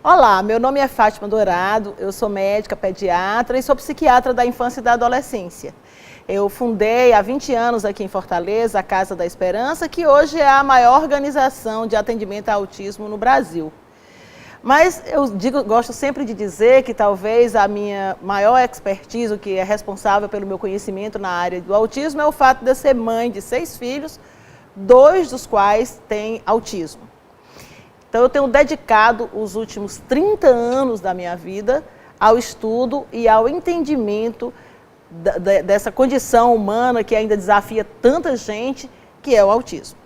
Olá, meu nome é Fátima Dourado, eu sou médica pediatra e sou psiquiatra da infância e da adolescência. Eu fundei há 20 anos aqui em Fortaleza a Casa da Esperança, que hoje é a maior organização de atendimento a autismo no Brasil. Mas gosto sempre de dizer que talvez a minha maior expertise, o que é responsável pelo meu conhecimento na área do autismo, é o fato de eu ser mãe de 6 filhos, 2 dos quais têm autismo. Então, eu tenho dedicado os últimos 30 anos da minha vida ao estudo e ao entendimento dessa condição humana que ainda desafia tanta gente, que é o autismo.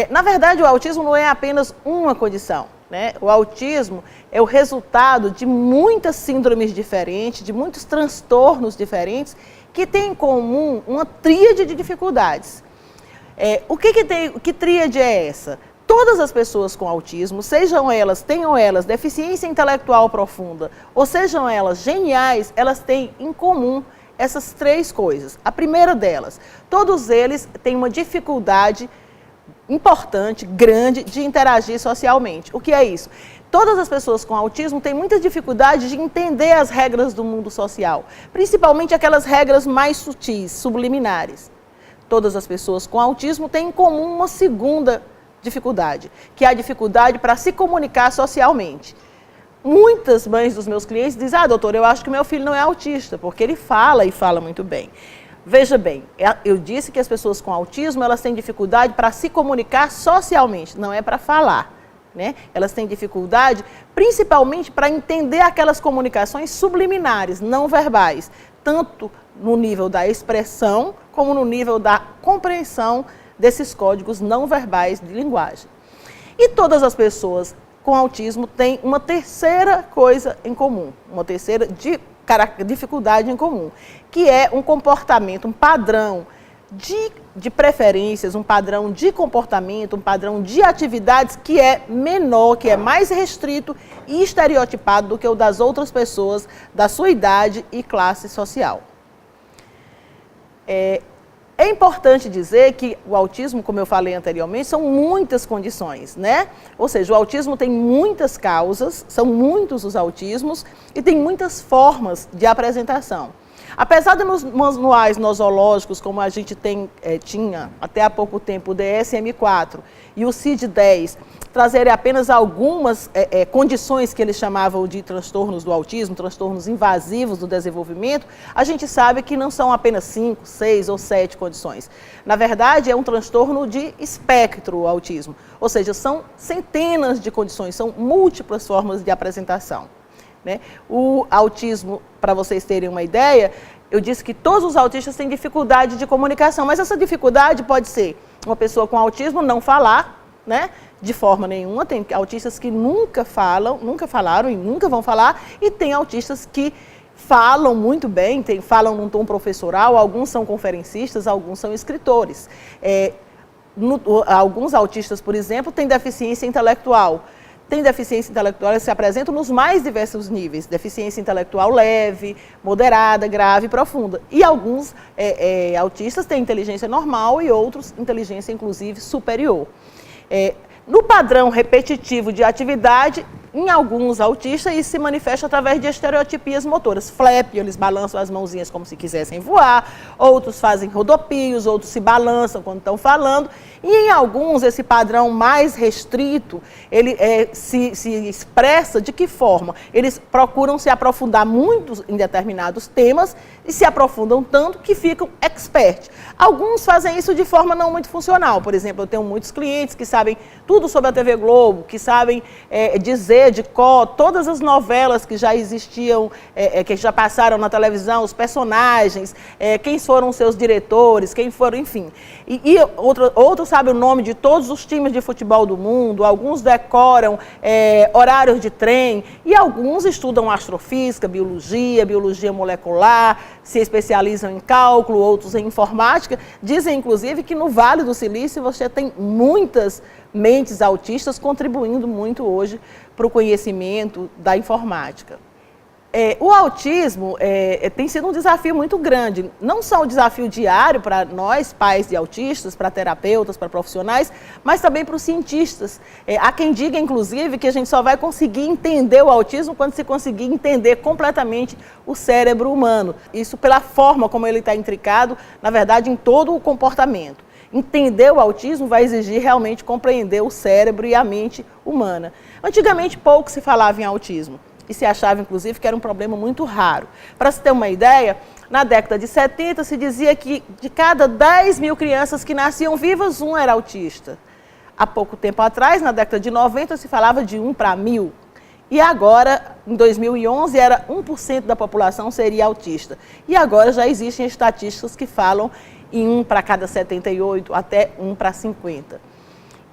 Na verdade, o autismo não é apenas uma condição, né? O autismo é o resultado de muitas síndromes diferentes, de muitos transtornos diferentes, que têm em comum uma tríade de dificuldades. Que tríade é essa? Todas as pessoas com autismo, tenham elas deficiência intelectual profunda, ou sejam elas geniais, elas têm em comum essas 3 coisas. A primeira delas, todos eles têm uma dificuldade importante, grande, de interagir socialmente. O que é isso? Todas as pessoas com autismo têm muita dificuldade de entender as regras do mundo social, principalmente aquelas regras mais sutis, subliminares. Todas as pessoas com autismo têm em comum uma segunda dificuldade, que é a dificuldade para se comunicar socialmente. Muitas mães dos meus clientes dizem: ah, doutor, eu acho que meu filho não é autista, porque ele fala e fala muito bem. Veja bem, eu disse que as pessoas com autismo, elas têm dificuldade para se comunicar socialmente, não é para falar, né? Elas têm dificuldade principalmente para entender aquelas comunicações subliminares, não verbais, tanto no nível da expressão, como no nível da compreensão desses códigos não verbais de linguagem. E todas as pessoas com autismo têm uma terceira coisa em comum, uma terceira dificuldade em comum, que é um comportamento, um padrão de preferências, um padrão de comportamento, um padrão de atividades que é menor, que é mais restrito e estereotipado do que o das outras pessoas da sua idade e classe social. É importante dizer que o autismo, como eu falei anteriormente, são muitas condições, né? Ou seja, o autismo tem muitas causas, são muitos os autismos e tem muitas formas de apresentação. Apesar de nos manuais nosológicos, como a gente tinha até há pouco tempo o DSM-4 e o CID-10, trazerem apenas algumas condições que eles chamavam de transtornos do autismo, transtornos invasivos do desenvolvimento, a gente sabe que não são apenas 5, 6 ou 7 condições. Na verdade, é um transtorno de espectro o autismo, ou seja, são centenas de condições, são múltiplas formas de apresentação, né? O autismo, para vocês terem uma ideia, eu disse que todos os autistas têm dificuldade de comunicação, mas essa dificuldade pode ser uma pessoa com autismo não falar, né? De forma nenhuma. Tem autistas que nunca falaram e nunca vão falar, e tem autistas que falam muito bem, falam num tom professoral, alguns são conferencistas, alguns são escritores. Alguns autistas, por exemplo, têm deficiência intelectual. Tem deficiência intelectual, elas se apresentam nos mais diversos níveis, deficiência intelectual leve, moderada, grave e profunda. E alguns autistas têm inteligência normal e outros inteligência, inclusive, superior. No padrão repetitivo de atividade, em alguns autistas, isso se manifesta através de estereotipias motoras. Flap, eles balançam as mãozinhas como se quisessem voar, outros fazem rodopios, outros se balançam quando estão falando. E em alguns, esse padrão mais restrito, ele se expressa de que forma? Eles procuram se aprofundar muito em determinados temas e se aprofundam tanto que ficam expert. Alguns fazem isso de forma não muito funcional. Por exemplo, eu tenho muitos clientes que sabem tudo sobre a TV Globo, que sabem dizer de cor todas as novelas que já existiam, que já passaram na televisão, os personagens, quem foram seus diretores, quem foram, enfim. E outros sabe o nome de todos os times de futebol do mundo, alguns decoram horários de trem e alguns estudam astrofísica, biologia molecular, se especializam em cálculo, outros em informática. Dizem, inclusive, que no Vale do Silício você tem muitas mentes autistas contribuindo muito hoje para o conhecimento da informática. O autismo tem sido um desafio muito grande, não só um desafio diário para nós, pais de autistas, para terapeutas, para profissionais, mas também para os cientistas. Há quem diga, inclusive, que a gente só vai conseguir entender o autismo quando se conseguir entender completamente o cérebro humano. Isso pela forma como ele está intricado, na verdade, em todo o comportamento. Entender o autismo vai exigir realmente compreender o cérebro e a mente humana. Antigamente, pouco se falava em autismo. E se achava, inclusive, que era um problema muito raro. Para se ter uma ideia, na década de 70 se dizia que de cada 10 mil crianças que nasciam vivas, um era autista. Há pouco tempo atrás, na década de 90, se falava de 1 para 1000. E agora, em 2011, era 1% da população seria autista. E agora já existem estatísticas que falam em 1 para cada 78, até 1 para 50.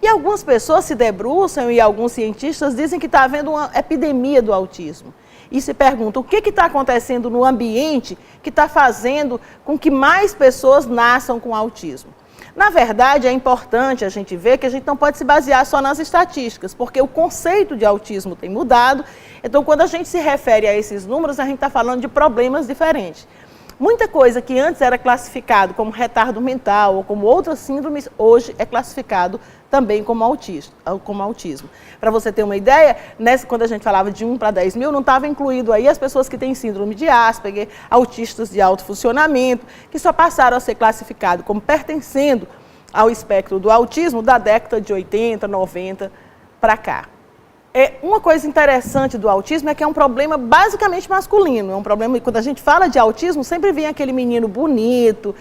E algumas pessoas se debruçam e alguns cientistas dizem que está havendo uma epidemia do autismo. E se perguntam o que está acontecendo no ambiente que está fazendo com que mais pessoas nasçam com autismo. Na verdade, é importante a gente ver que a gente não pode se basear só nas estatísticas, porque o conceito de autismo tem mudado. Então, quando a gente se refere a esses números, a gente está falando de problemas diferentes. Muita coisa que antes era classificado como retardo mental ou como outras síndromes, hoje é classificado também como autismo. Para você ter uma ideia, quando a gente falava de 1 para 10 mil, não estava incluído aí as pessoas que têm síndrome de Asperger, autistas de alto funcionamento, que só passaram a ser classificados como pertencendo ao espectro do autismo da década de 80, 90 para cá. Uma coisa interessante do autismo é que é um problema basicamente masculino. É um problema, quando a gente fala de autismo, sempre vem aquele menino bonito,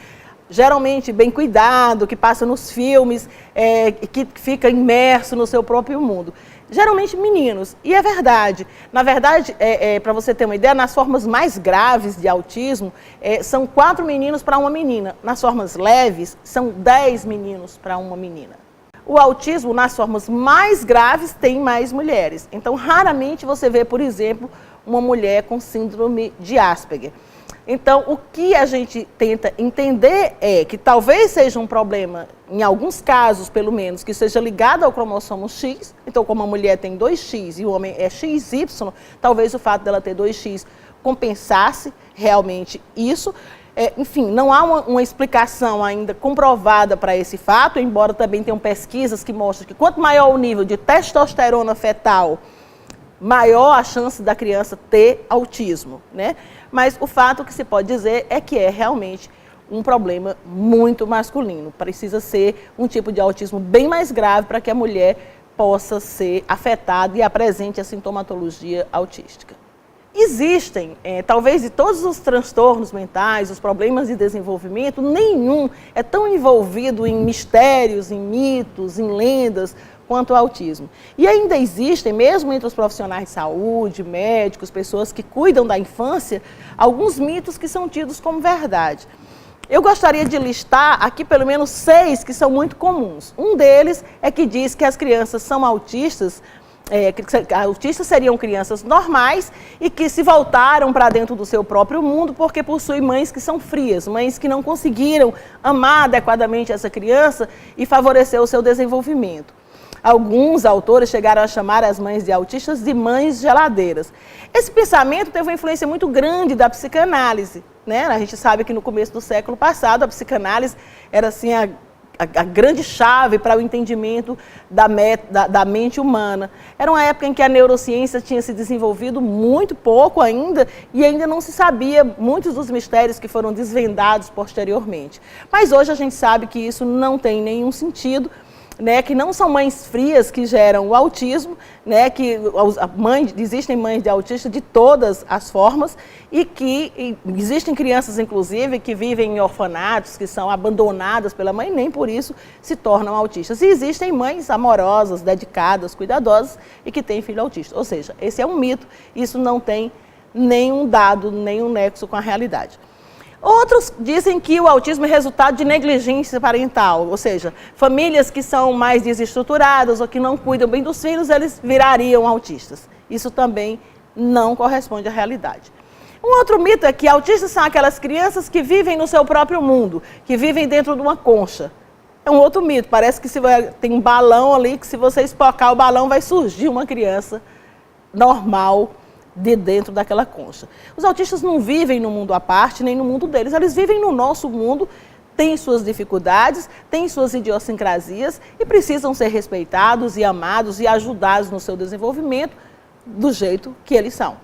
geralmente bem cuidado, que passa nos filmes, que fica imerso no seu próprio mundo. Geralmente meninos. E é verdade. Na verdade, para você ter uma ideia, nas formas mais graves de autismo, são 4 meninos para uma menina. Nas formas leves, são 10 meninos para uma menina. O autismo, nas formas mais graves, tem mais mulheres. Então, raramente você vê, por exemplo, uma mulher com síndrome de Asperger. Então, o que a gente tenta entender é que talvez seja um problema, em alguns casos, pelo menos, que seja ligado ao cromossomo X. Então, como a mulher tem 2X e o homem é XY, talvez o fato dela ter 2X compensasse realmente isso. Enfim, não há uma explicação ainda comprovada para esse fato, embora também tenham pesquisas que mostram que quanto maior o nível de testosterona fetal, maior a chance da criança ter autismo, né? Mas o fato que se pode dizer é que é realmente um problema muito masculino. Precisa ser um tipo de autismo bem mais grave para que a mulher possa ser afetada e apresente a sintomatologia autística. Existem, talvez de todos os transtornos mentais, os problemas de desenvolvimento, nenhum é tão envolvido em mistérios, em mitos, em lendas, quanto o autismo. E ainda existem, mesmo entre os profissionais de saúde, médicos, pessoas que cuidam da infância, alguns mitos que são tidos como verdade. Eu gostaria de listar aqui pelo menos 6 que são muito comuns. Um deles é que diz que as crianças são autistas, que autistas seriam crianças normais e que se voltaram para dentro do seu próprio mundo porque possuem mães que são frias, mães que não conseguiram amar adequadamente essa criança e favorecer o seu desenvolvimento. Alguns autores chegaram a chamar as mães de autistas de mães geladeiras. Esse pensamento teve uma influência muito grande da psicanálise, né? A gente sabe que no começo do século passado a psicanálise era assim a grande chave para o entendimento da mente humana. Era uma época em que a neurociência tinha se desenvolvido muito pouco ainda e ainda não se sabia muitos dos mistérios que foram desvendados posteriormente. Mas hoje a gente sabe que isso não tem nenhum sentido, né, que não são mães frias que geram o autismo, né, que existem mães de autistas de todas as formas e que existem crianças, inclusive, que vivem em orfanatos, que são abandonadas pela mãe e nem por isso se tornam autistas. E existem mães amorosas, dedicadas, cuidadosas e que têm filho autista. Ou seja, esse é um mito, isso não tem nenhum dado, nenhum nexo com a realidade. Outros dizem que o autismo é resultado de negligência parental, ou seja, famílias que são mais desestruturadas ou que não cuidam bem dos filhos, eles virariam autistas. Isso também não corresponde à realidade. Um outro mito é que autistas são aquelas crianças que vivem no seu próprio mundo, que vivem dentro de uma concha. É um outro mito, parece que tem um balão ali, que se você espocar o balão vai surgir uma criança normal de dentro daquela concha. Os autistas não vivem no mundo à parte, nem no mundo deles, eles vivem no nosso mundo, têm suas dificuldades, têm suas idiosincrasias e precisam ser respeitados e amados e ajudados no seu desenvolvimento do jeito que eles são.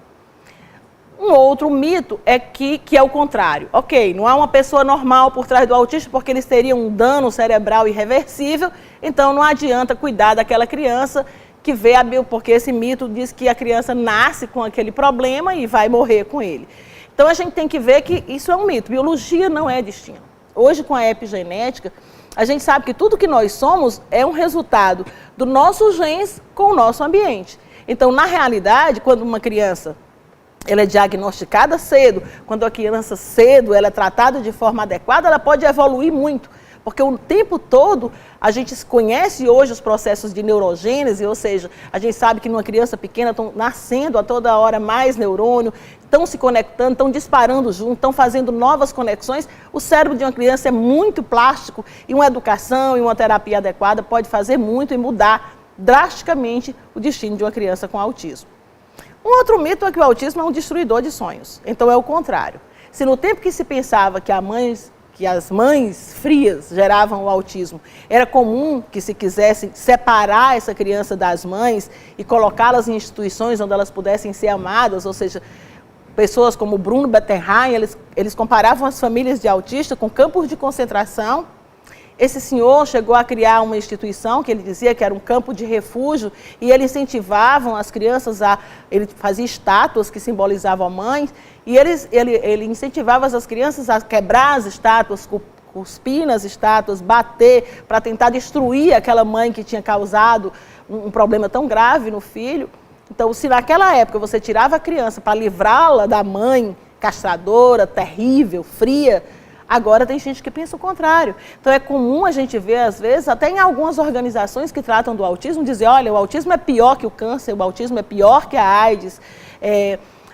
Um outro mito é que é o contrário. Ok, não há uma pessoa normal por trás do autista porque eles teriam um dano cerebral irreversível, então não adianta cuidar daquela criança que vê porque esse mito diz que a criança nasce com aquele problema e vai morrer com ele. Então a gente tem que ver que isso é um mito. Biologia não é destino. Hoje, com a epigenética, a gente sabe que tudo que nós somos é um resultado do nosso genes com o nosso ambiente. Então, na realidade, quando uma criança ela é diagnosticada cedo, quando a criança cedo ela é tratada de forma adequada, ela pode evoluir muito. Porque o tempo todo a gente conhece hoje os processos de neurogênese, ou seja, a gente sabe que numa criança pequena estão nascendo a toda hora mais neurônio, estão se conectando, estão disparando junto, estão fazendo novas conexões. O cérebro de uma criança é muito plástico e uma educação e uma terapia adequada pode fazer muito e mudar drasticamente o destino de uma criança com autismo. Um outro mito é que o autismo é um destruidor de sonhos. Então é o contrário. Se no tempo que se pensava que as mães frias geravam o autismo, era comum que se quisesse separar essa criança das mães e colocá-las em instituições onde elas pudessem ser amadas, ou seja, pessoas como Bruno Bettelheim, eles comparavam as famílias de autistas com campos de concentração. Esse senhor chegou a criar uma instituição que ele dizia que era um campo de refúgio e ele incentivavam as crianças ele fazia estátuas que simbolizavam a mãe e ele incentivava as crianças a quebrar as estátuas, cuspir nas estátuas, bater para tentar destruir aquela mãe que tinha causado um problema tão grave no filho. Então, se naquela época você tirava a criança para livrá-la da mãe castradora, terrível, fria, agora tem gente que pensa o contrário. Então é comum a gente ver, às vezes, até em algumas organizações que tratam do autismo, dizer, olha, o autismo é pior que o câncer, o autismo é pior que a AIDS.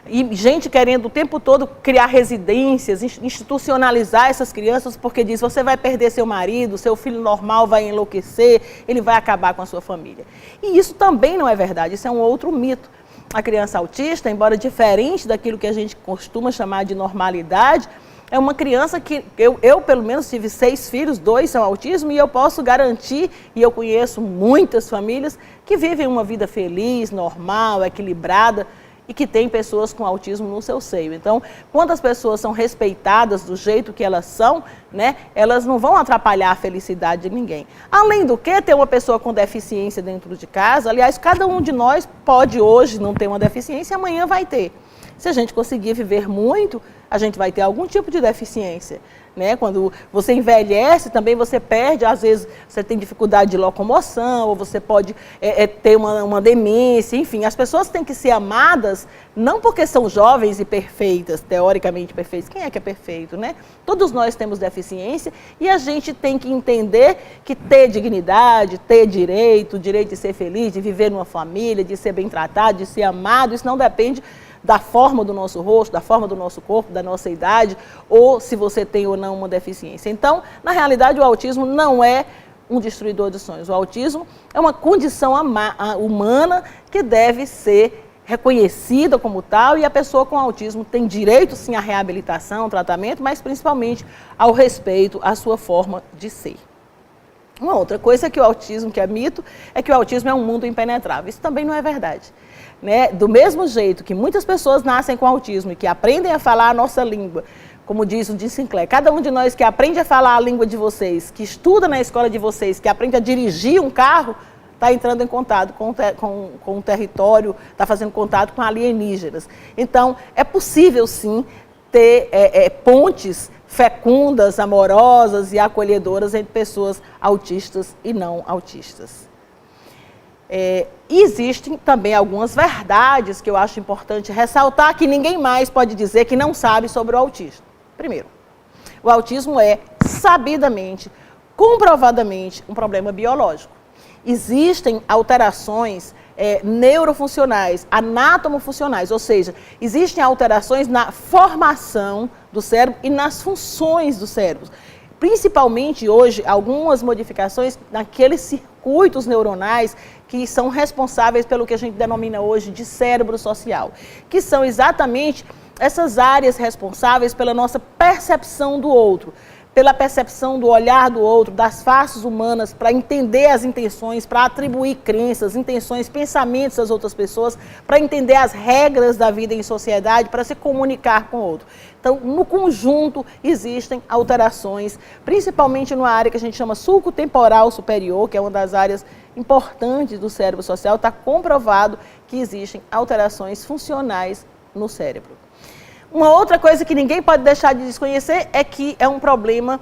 E gente querendo o tempo todo criar residências, institucionalizar essas crianças, porque diz, você vai perder seu marido, seu filho normal vai enlouquecer, ele vai acabar com a sua família. E isso também não é verdade, isso é um outro mito. A criança autista, embora diferente daquilo que a gente costuma chamar de normalidade, é uma criança que eu pelo menos tive 6 filhos, 2 são autismo e eu posso garantir, e eu conheço muitas famílias que vivem uma vida feliz, normal, equilibrada e que tem pessoas com autismo no seu seio. Então, quando as pessoas são respeitadas do jeito que elas são, né, elas não vão atrapalhar a felicidade de ninguém. Além do que, ter uma pessoa com deficiência dentro de casa, aliás, cada um de nós pode hoje não ter uma deficiência, amanhã vai ter. Se a gente conseguir viver muito, a gente vai ter algum tipo de deficiência, né? Quando você envelhece, também você perde, às vezes você tem dificuldade de locomoção, ou você pode ter uma demência, enfim. As pessoas têm que ser amadas, não porque são jovens e perfeitas, teoricamente perfeitas. Quem é que é perfeito, né? Todos nós temos deficiência e a gente tem que entender que ter dignidade, ter direito, o direito de ser feliz, de viver numa família, de ser bem tratado, de ser amado, isso não depende da forma do nosso rosto, da forma do nosso corpo, da nossa idade, ou se você tem ou não uma deficiência. Então, na realidade, o autismo não é um destruidor de sonhos. O autismo é uma condição humana que deve ser reconhecida como tal, e a pessoa com autismo tem direito, sim, à reabilitação, ao tratamento, mas principalmente ao respeito à sua forma de ser. Uma outra coisa que o autismo, que é mito, é que o autismo é um mundo impenetrável. Isso também não é verdade. Né? Do mesmo jeito que muitas pessoas nascem com autismo e que aprendem a falar a nossa língua, como diz o Jim Sinclair, cada um de nós que aprende a falar a língua de vocês, que estuda na escola de vocês, que aprende a dirigir um carro, está entrando em contato com o território, está fazendo contato com alienígenas. Então, é possível sim ter pontes fecundas, amorosas e acolhedoras entre pessoas autistas e não autistas. E existem também algumas verdades que eu acho importante ressaltar, que ninguém mais pode dizer que não sabe sobre o autismo. Primeiro, O autismo é, sabidamente, comprovadamente, um problema biológico. Existem alterações neurofuncionais, anatomofuncionais, ou seja, existem alterações na formação do cérebro e nas funções do cérebro. Principalmente hoje, algumas modificações naqueles circuitos neuronais que são responsáveis pelo que a gente denomina hoje de cérebro social, que são exatamente essas áreas responsáveis pela nossa percepção do outro, pela percepção do olhar do outro, das faces humanas, para entender as intenções, para atribuir crenças, intenções, pensamentos às outras pessoas, para entender as regras da vida em sociedade, para se comunicar com o outro. Então, no conjunto, existem alterações, principalmente numa área que a gente chama sulco temporal superior, que é uma das áreas importantes do cérebro social. Está comprovado que existem alterações funcionais no cérebro. Uma outra coisa que ninguém pode deixar de desconhecer é que é um problema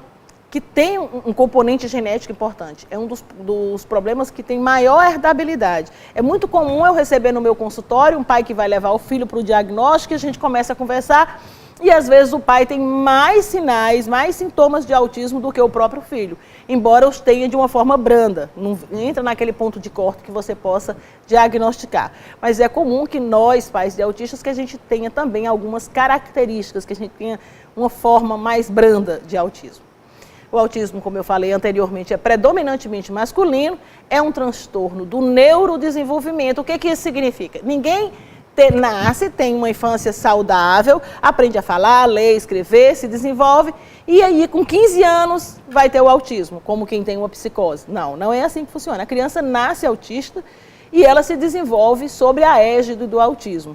que tem um componente genético importante. É um dos problemas que tem maior herdabilidade. É muito comum eu receber no meu consultório um pai que vai levar o filho para o diagnóstico e a gente começa a conversar e às vezes o pai tem mais sinais, mais sintomas de autismo do que o próprio filho, embora os tenha de uma forma branda, não entra naquele ponto de corte que você possa diagnosticar. Mas é comum que nós, pais de autistas, que a gente tenha também algumas características, que a gente tenha uma forma mais branda de autismo. O autismo, como eu falei anteriormente, é predominantemente masculino, é um transtorno do neurodesenvolvimento. O que isso significa? Ninguém nasce, tem uma infância saudável, aprende a falar, ler, escrever, se desenvolve, e aí com 15 anos vai ter o autismo, como quem tem uma psicose. Não, não é assim que funciona. A criança nasce autista e ela se desenvolve sob a égide do autismo.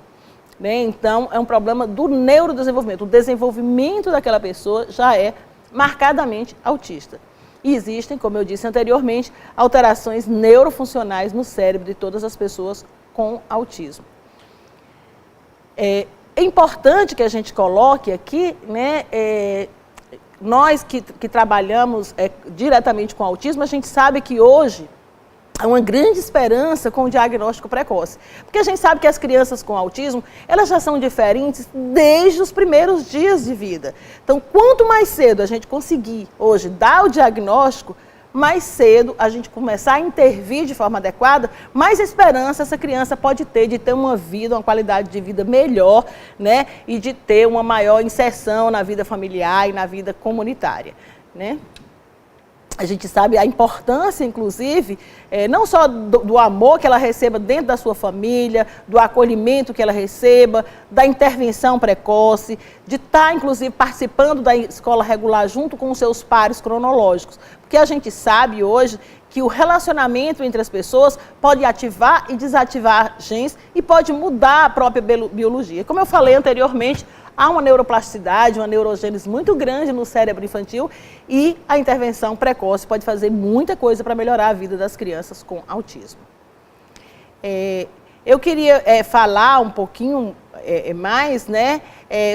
Né? Então, é um problema do neurodesenvolvimento. O desenvolvimento daquela pessoa já é marcadamente autista. E existem, como eu disse anteriormente, alterações neurofuncionais no cérebro de todas as pessoas com autismo. É importante que a gente coloque aqui, né, nós que trabalhamos diretamente com autismo, a gente sabe que hoje há uma grande esperança com o diagnóstico precoce. Porque a gente sabe que as crianças com autismo, elas já são diferentes desde os primeiros dias de vida. Então, quanto mais cedo a gente conseguir hoje dar o diagnóstico, mais cedo a gente começar a intervir de forma adequada, mais esperança essa criança pode ter de ter uma vida, uma qualidade de vida melhor, né? E de ter uma maior inserção na vida familiar e na vida comunitária, né? A gente sabe a importância, inclusive, não só do amor que ela receba dentro da sua família, do acolhimento que ela receba, da intervenção precoce, de estar, inclusive, participando da escola regular junto com os seus pares cronológicos. Porque a gente sabe hoje que o relacionamento entre as pessoas pode ativar e desativar genes e pode mudar a própria biologia. Como eu falei anteriormente, há uma neuroplasticidade, uma neurogênese muito grande no cérebro infantil e a intervenção precoce pode fazer muita coisa para melhorar a vida das crianças com autismo. Eu queria falar um pouquinho mais, né,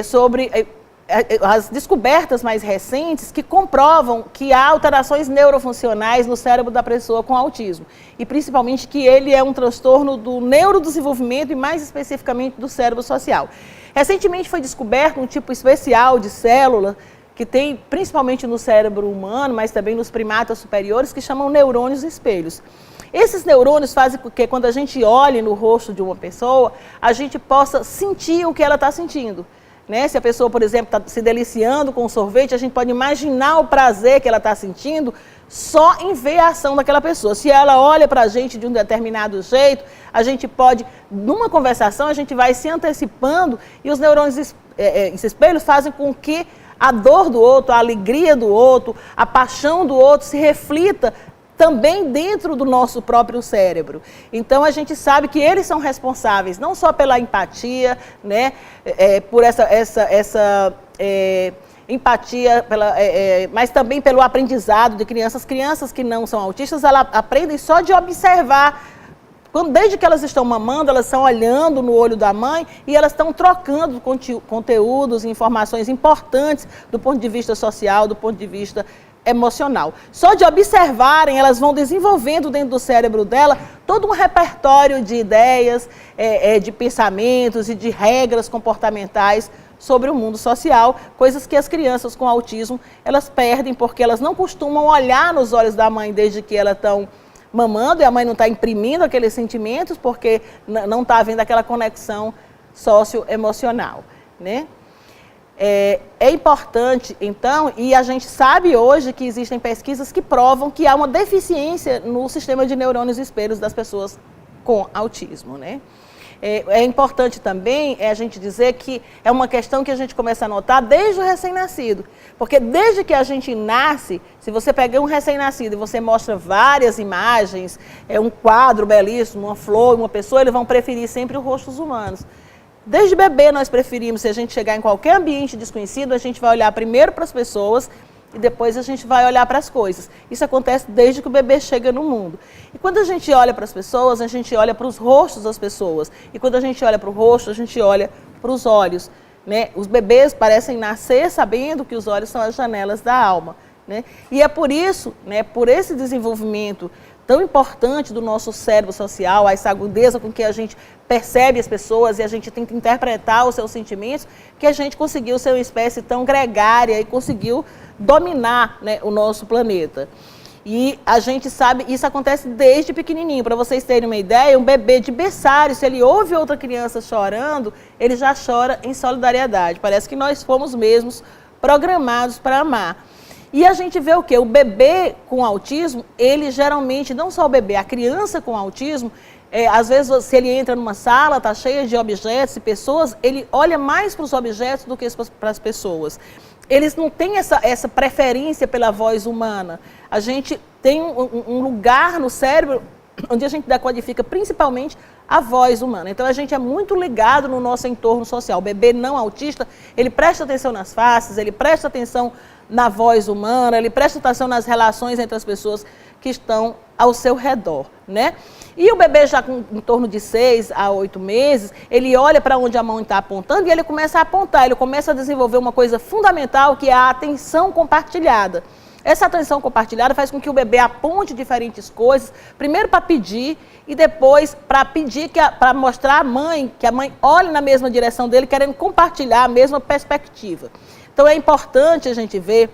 sobre as descobertas mais recentes que comprovam que há alterações neurofuncionais no cérebro da pessoa com autismo. E principalmente que ele é um transtorno do neurodesenvolvimento e mais especificamente do cérebro social. Recentemente foi descoberto um tipo especial de célula que tem principalmente no cérebro humano, mas também nos primatas superiores, que chamam neurônios espelhos. Esses neurônios fazem com que quando a gente olhe no rosto de uma pessoa, a gente possa sentir o que ela está sentindo. Né? Se a pessoa, por exemplo, está se deliciando com sorvete, a gente pode imaginar o prazer que ela está sentindo só em ver a ação daquela pessoa. Se ela olha para a gente de um determinado jeito, a gente pode, numa conversação, a gente vai se antecipando e os neurônios espelhos fazem com que a dor do outro, a alegria do outro, a paixão do outro se reflita também dentro do nosso próprio cérebro. Então, a gente sabe que eles são responsáveis não só pela empatia, né, por essa empatia, mas também pelo aprendizado de crianças. Crianças que não são autistas, elas aprendem só de observar. Desde que elas estão mamando, elas estão olhando no olho da mãe e elas estão trocando conteúdos e informações importantes do ponto de vista social, do ponto de vista emocional. Só de observarem, elas vão desenvolvendo dentro do cérebro dela todo um repertório de ideias, de pensamentos e de regras comportamentais sobre o mundo social, coisas que as crianças com autismo, elas perdem porque elas não costumam olhar nos olhos da mãe desde que elas estão mamando, e a mãe não está imprimindo aqueles sentimentos porque não está havendo aquela conexão socioemocional, né? É importante, então, e a gente sabe hoje que existem pesquisas que provam que há uma deficiência no sistema de neurônios espelhos das pessoas com autismo, né? É importante também a gente dizer que é uma questão que a gente começa a notar desde o recém-nascido. Porque desde que a gente nasce, se você pega um recém-nascido e você mostra várias imagens, um quadro belíssimo, uma flor, uma pessoa, eles vão preferir sempre os rostos humanos. Desde bebê nós preferimos, se a gente chegar em qualquer ambiente desconhecido, a gente vai olhar primeiro para as pessoas e depois a gente vai olhar para as coisas. Isso acontece desde que o bebê chega no mundo. E quando a gente olha para as pessoas, a gente olha para os rostos das pessoas. E quando a gente olha para o rosto, a gente olha para os olhos, né? Os bebês parecem nascer sabendo que os olhos são as janelas da alma, né? E é por isso, né, por esse desenvolvimento tão importante do nosso cérebro social, essa agudeza com que a gente percebe as pessoas e a gente tenta interpretar os seus sentimentos, que a gente conseguiu ser uma espécie tão gregária e conseguiu dominar, né, o nosso planeta. E a gente sabe, isso acontece desde pequenininho. Para vocês terem uma ideia, um bebê de berçário, se ele ouve outra criança chorando, ele já chora em solidariedade. Parece que nós fomos mesmos programados para amar. E a gente vê o quê? O bebê com autismo, ele geralmente, não só o bebê, a criança com autismo, às vezes se ele entra numa sala, está cheia de objetos e pessoas, ele olha mais para os objetos do que para as pessoas. Eles não têm essa preferência pela voz humana. A gente tem um lugar no cérebro onde a gente decodifica principalmente a voz humana. Então a gente é muito ligado no nosso entorno social. O bebê não autista, ele presta atenção nas faces, ele presta atenção na voz humana, ele presta atenção nas relações entre as pessoas que estão ao seu redor, né? E o bebê já com em torno de 6 a 8 meses, ele olha para onde a mãe está apontando e ele começa a apontar, ele começa a desenvolver uma coisa fundamental que é a atenção compartilhada. Essa atenção compartilhada faz com que o bebê aponte diferentes coisas, primeiro para pedir e depois para pedir, para mostrar à mãe, que a mãe olhe na mesma direção dele, querendo compartilhar a mesma perspectiva. Então é importante a gente ver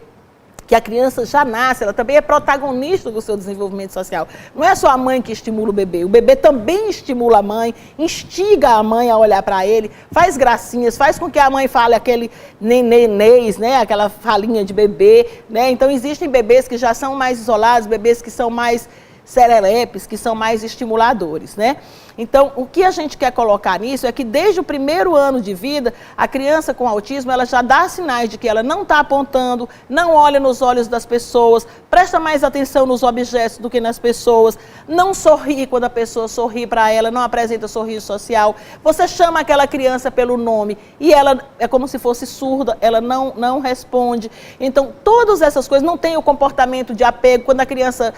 que a criança já nasce, ela também é protagonista do seu desenvolvimento social. Não é só a mãe que estimula o bebê também estimula a mãe, instiga a mãe a olhar para ele, faz gracinhas, faz com que a mãe fale aquele nenês, né, aquela falinha de bebê, né? Então existem bebês que já são mais isolados, bebês que são mais serelepes, que são mais estimuladores, né? Então, o que a gente quer colocar nisso é que desde o primeiro ano de vida, a criança com autismo, ela já dá sinais de que ela não está apontando, não olha nos olhos das pessoas, presta mais atenção nos objetos do que nas pessoas, não sorri quando a pessoa sorri para ela, não apresenta sorriso social. Você chama aquela criança pelo nome e ela é como se fosse surda, ela não responde. Então, todas essas coisas, não tem o comportamento de apego. Quando a criança,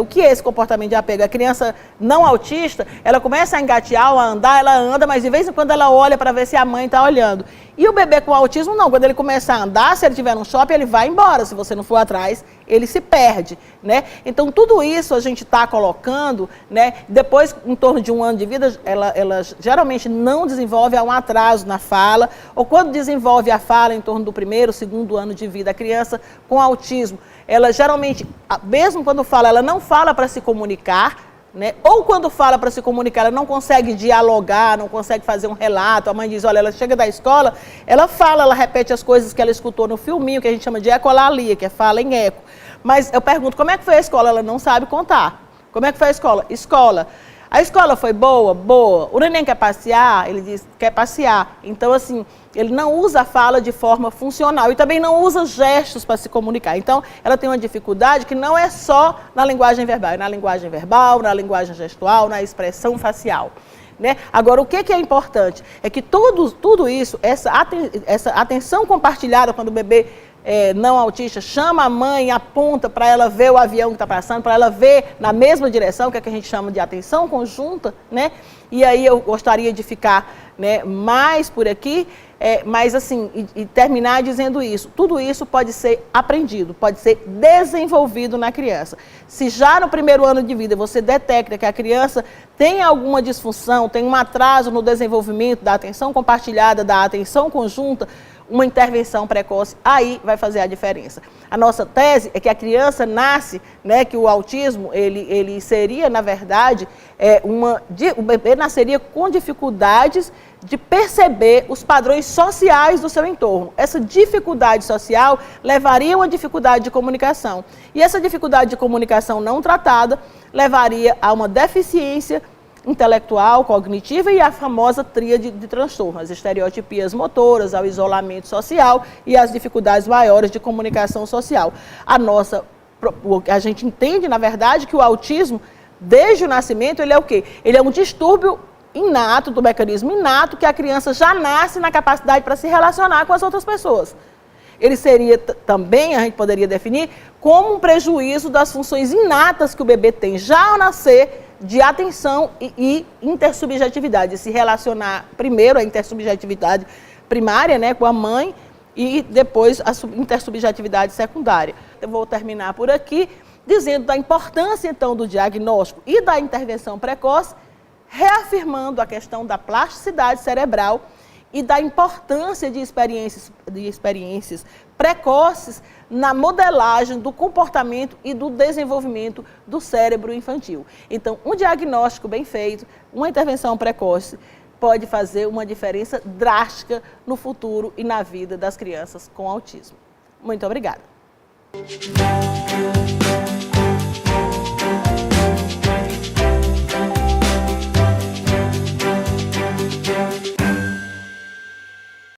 o que é esse comportamento de apego? A criança não autista, ela começa a engatear ou a andar, ela anda, mas de vez em quando ela olha para ver se a mãe está olhando. E o bebê com autismo não, quando ele começa a andar, se ele estiver no shopping, ele vai embora, se você não for atrás, ele se perde, né? Então tudo isso a gente está colocando, né? Depois, em torno de 1 ano de vida, ela geralmente não desenvolve, há um atraso na fala, ou quando desenvolve a fala em torno do 1º, 2º ano de vida, a criança com autismo, ela geralmente, mesmo quando fala, ela não fala para se comunicar, né? Ou quando fala para se comunicar, ela não consegue dialogar, não consegue fazer um relato. A mãe diz, olha, ela chega da escola, ela fala, ela repete as coisas que ela escutou no filminho, que a gente chama de ecolalia, que é fala em eco. Mas eu pergunto, como é que foi a escola? Ela não sabe contar. Como é que foi a escola? Escola. A escola foi boa? Boa. O neném quer passear? Ele diz, quer passear. Então, assim, ele não usa a fala de forma funcional e também não usa gestos para se comunicar. Então, ela tem uma dificuldade que não é só na linguagem verbal, é na linguagem verbal, na linguagem gestual, na expressão facial, né? Agora, o que é importante? É que tudo isso, essa atenção compartilhada quando o bebê não autista chama a mãe, aponta para ela ver o avião que está passando, para ela ver na mesma direção, que é que a gente chama de atenção conjunta, né? E aí eu gostaria de ficar né, mais por aqui, mas assim, e terminar dizendo isso, tudo isso pode ser aprendido, pode ser desenvolvido na criança. Se já no primeiro ano de vida você detecta que a criança tem alguma disfunção, tem um atraso no desenvolvimento da atenção compartilhada, da atenção conjunta, uma intervenção precoce, aí vai fazer a diferença. A nossa tese é que a criança nasce, né, que o autismo, ele seria, na verdade, o bebê nasceria com dificuldades de perceber os padrões sociais do seu entorno. Essa dificuldade social levaria a uma dificuldade de comunicação. E essa dificuldade de comunicação não tratada levaria a uma deficiência intelectual, cognitiva e a famosa tríade de transtornos, as estereotipias motoras, ao isolamento social e as dificuldades maiores de comunicação social. A gente entende, na verdade, que o autismo, desde o nascimento, ele é o quê? Ele é um distúrbio inato, do mecanismo inato, que a criança já nasce na capacidade para se relacionar com as outras pessoas. Ele seria também, a gente poderia definir, como um prejuízo das funções inatas que o bebê tem já ao nascer, de atenção e intersubjetividade, de se relacionar primeiro a intersubjetividade primária, né, com a mãe, e depois a intersubjetividade secundária. Eu vou terminar por aqui, dizendo da importância, então, do diagnóstico e da intervenção precoce, reafirmando a questão da plasticidade cerebral e da importância de experiências precoces na modelagem do comportamento e do desenvolvimento do cérebro infantil. Então, um diagnóstico bem feito, uma intervenção precoce, pode fazer uma diferença drástica no futuro e na vida das crianças com autismo. Muito obrigada.